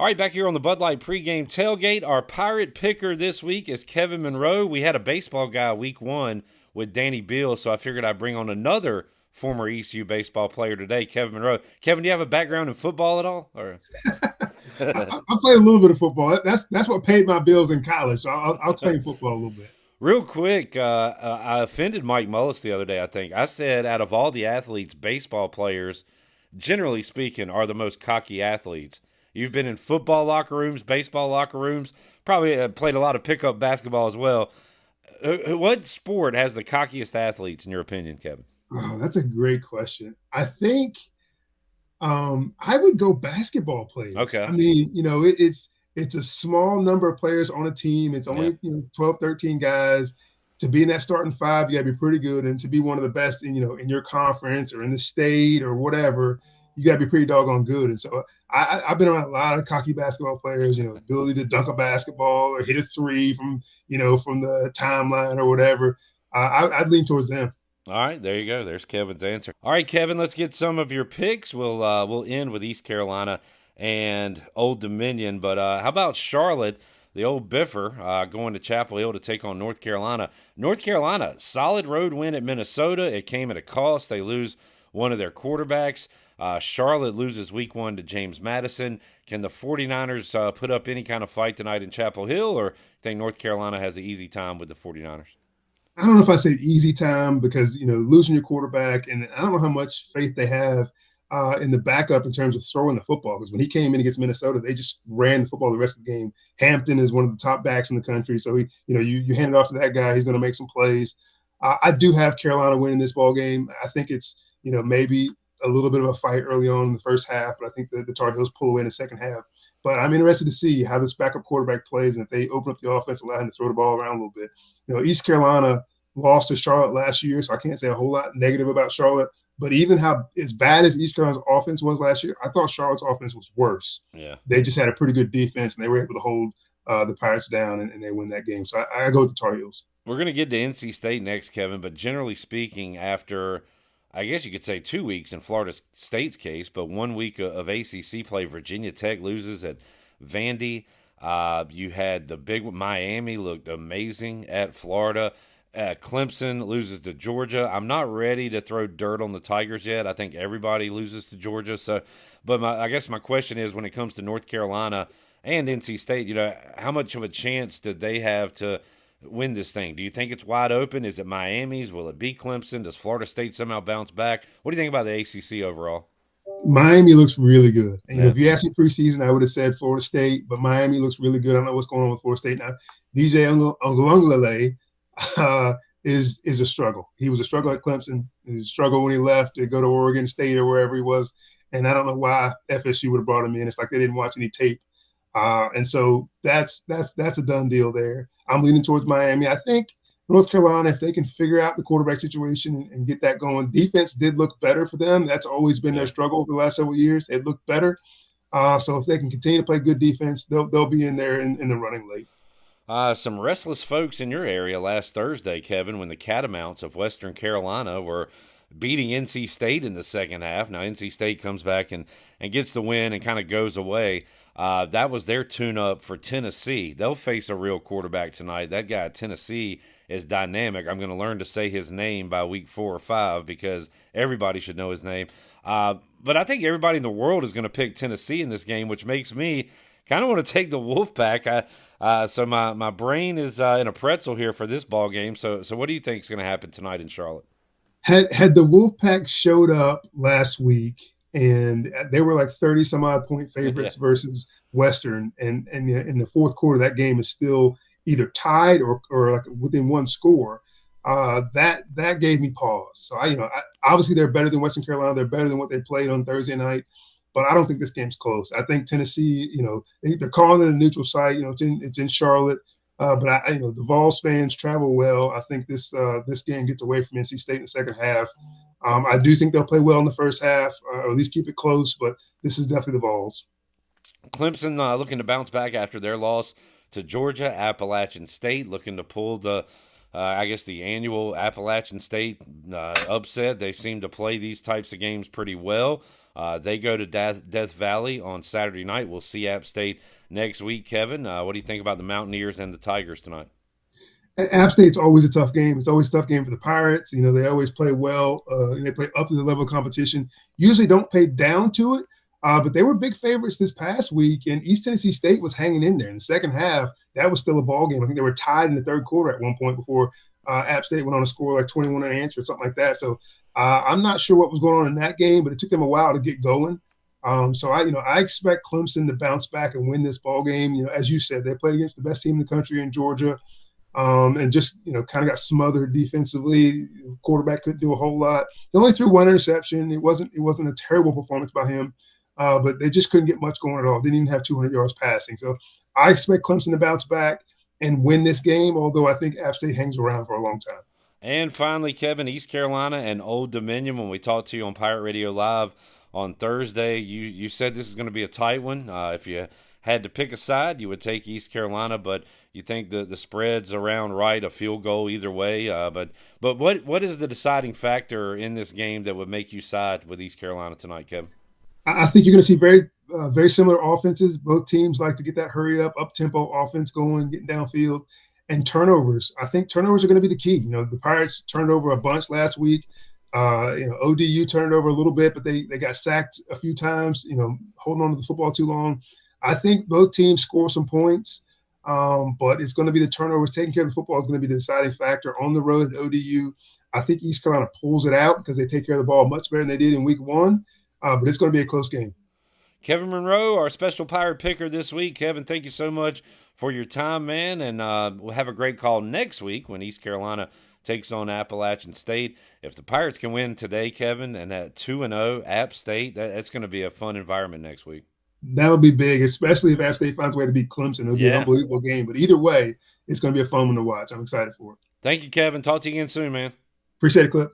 All right, back here on the Bud Light pregame tailgate, our pirate picker this week is Kevin Monroe. We had a baseball guy week one with Danny Beal, so I figured I'd bring on another former ECU baseball player today, Kevin Monroe. Kevin, do you have a background in football at all? Or I played a little bit of football. That's what paid my bills in college. So I'll claim football a little bit. real quick, I offended Mike Mullis the other day, I think. I said out of all the athletes, baseball players, generally speaking, are the most cocky athletes. You've been in football locker rooms, baseball locker rooms, probably played a lot of pickup basketball as well. What sport has the cockiest athletes, in your opinion, Kevin? Oh, that's a great question. I think I would go basketball players. I Okay. mean, it's a small number of players on a team. It's Yeah. only 12, 13 guys. To be in that starting five, you got to be pretty good, and to be one of the best in your conference or in the state or whatever, you got to be pretty doggone good. And so I've been around a lot of cocky basketball players. Ability to dunk a basketball or hit a three from the timeline or whatever. I'd lean towards them. All right, there you go. There's Kevin's answer. All right, Kevin, let's get some of your picks. We'll end with East Carolina and Old Dominion, but how about Charlotte, the old Biffer, going to Chapel Hill to take on North Carolina? North Carolina, solid road win at Minnesota. It came at a cost. They lose one of their quarterbacks. Charlotte loses week one to James Madison. Can the 49ers put up any kind of fight tonight in Chapel Hill, or think North Carolina has an easy time with the 49ers? I don't know if I say easy time because losing your quarterback, and I don't know how much faith they have in the backup in terms of throwing the football. Because when he came in against Minnesota, they just ran the football the rest of the game. Hampton is one of the top backs in the country, so you hand it off to that guy, he's going to make some plays. I do have Carolina winning this ball game. I think it's maybe a little bit of a fight early on in the first half, but I think the Tar Heels pull away in the second half. But I'm interested to see how this backup quarterback plays and if they open up the offense, allow him to throw the ball around a little bit. East Carolina lost to Charlotte last year, so I can't say a whole lot negative about Charlotte. But even how as bad as East Carolina's offense was last year, I thought Charlotte's offense was worse. Yeah. They just had a pretty good defense, and they were able to hold the Pirates down, and they win that game. So I go with the Tar Heels. We're going to get to NC State next, Kevin, but generally speaking, after I guess you could say 2 weeks in Florida State's case, but 1 week of ACC play, Virginia Tech loses at Vandy. You had the big Miami looked amazing at Florida. Clemson loses to Georgia. I'm not ready to throw dirt on the Tigers yet. I think everybody loses to Georgia. So, but I guess my question is, when it comes to North Carolina and NC State, how much of a chance did they have to win this thing? Do you think it's wide open? Is it Miami's? Will it be Clemson? Does Florida State somehow bounce back? What do you think about the ACC overall? Miami looks really good. And Yeah. if you asked me preseason, I would have said Florida State, but Miami looks really good. I don't know what's going on with Florida State now. DJ Ungalungalele is a struggle. He was a struggle at Clemson. He was a struggle when he left to go to Oregon State or wherever he was. And I don't know why FSU would have brought him in. It's like they didn't watch any tape. And so that's a done deal there. I'm leaning towards Miami. I think North Carolina, if they can figure out the quarterback situation and get that going, defense did look better for them. That's always been their Yeah. struggle over the last several years. It looked better. So if they can continue to play good defense, they'll be in there in the running late. Some restless folks in your area last Thursday, Kevin, when the Catamounts of Western Carolina were beating NC State in the second half. Now, NC State comes back and gets the win and kind of goes away. That was their tune-up for Tennessee. They'll face a real quarterback tonight. That guy at Tennessee is dynamic. I'm going to learn to say his name by week 4 or 5 because everybody should know his name. But I think everybody in the world is going to pick Tennessee in this game, which makes me kind of want to take the Wolfpack. So my brain is in a pretzel here for this ball game. So what do you think is going to happen tonight in Charlotte? Had the Wolfpack showed up last week and they were like 30 some odd point Yeah. favorites versus Western, and in the fourth quarter that game is still either tied or like within one score. That gave me pause. So obviously they're better than Western Carolina. They're better than what they played on Thursday night, but I don't think this game's close. I think Tennessee, they're calling it a neutral site. It's in Charlotte. But the Vols fans travel well. I think this game gets away from NC State in the second half. I do think they'll play well in the first half, or at least keep it close. But this is definitely the Vols. Clemson looking to bounce back after their loss to Georgia. Appalachian State looking to pull the I guess the annual Appalachian State upset. They seem to play these types of games pretty well. They go to Death Valley on Saturday night. We'll see App State next week. Kevin, what do you think about the Mountaineers and the Tigers tonight? App State's always a tough game. It's always a tough game for the Pirates. You know, they always play well. And they play up to the level of competition. Usually don't play down to it. But they were big favorites this past week, and East Tennessee State was hanging in there. In the second half, that was still a ball game. I think they were tied in the third quarter at one point before App State went on to score like 21 unanswered or something like that. So I'm not sure what was going on in that game, but it took them a while to get going. So I expect Clemson to bounce back and win this ball game. You know, as you said, they played against the best team in the country in Georgia. And just kind of got smothered defensively. The quarterback couldn't do a whole lot. He only threw one interception. It wasn't a terrible performance by him, but they just couldn't get much going at all. Didn't even have 200 yards passing. So I expect Clemson to bounce back and win this game. Although I think App State hangs around for a long time. And finally, Kevin, East Carolina and Old Dominion. When we talked to you on Pirate Radio Live on Thursday, you said this is going to be a tight one. If you had to pick a side, you would take East Carolina, but you think the spread's around right, a field goal either way. But what is the deciding factor in this game that would make you side with East Carolina tonight, Kevin? I think you're going to see very similar offenses. Both teams like to get that hurry up tempo offense going, getting downfield, and turnovers. I think turnovers are going to be the key. You know, the Pirates turned over a bunch last week. ODU turned over a little bit, but they got sacked a few times. You know, holding on to the football too long. I think both teams score some points, but it's going to be the turnovers. Taking care of the football is going to be the deciding factor on the road at ODU. I think East Carolina pulls it out because they take care of the ball much better than they did in week one, but it's going to be a close game. Kevin Monroe, our special Pirate picker this week. Kevin, thank you so much for your time, man, and we'll have a great call next week when East Carolina takes on Appalachian State. If the Pirates can win today, Kevin, and at 2-0 App State, that's going to be a fun environment next week. That'll be big, especially if App State finds a way to beat Clemson. It'll be an unbelievable game. But either way, it's going to be a fun one to watch. I'm excited for it. Thank you, Kevin. Talk to you again soon, man. Appreciate it, Clip.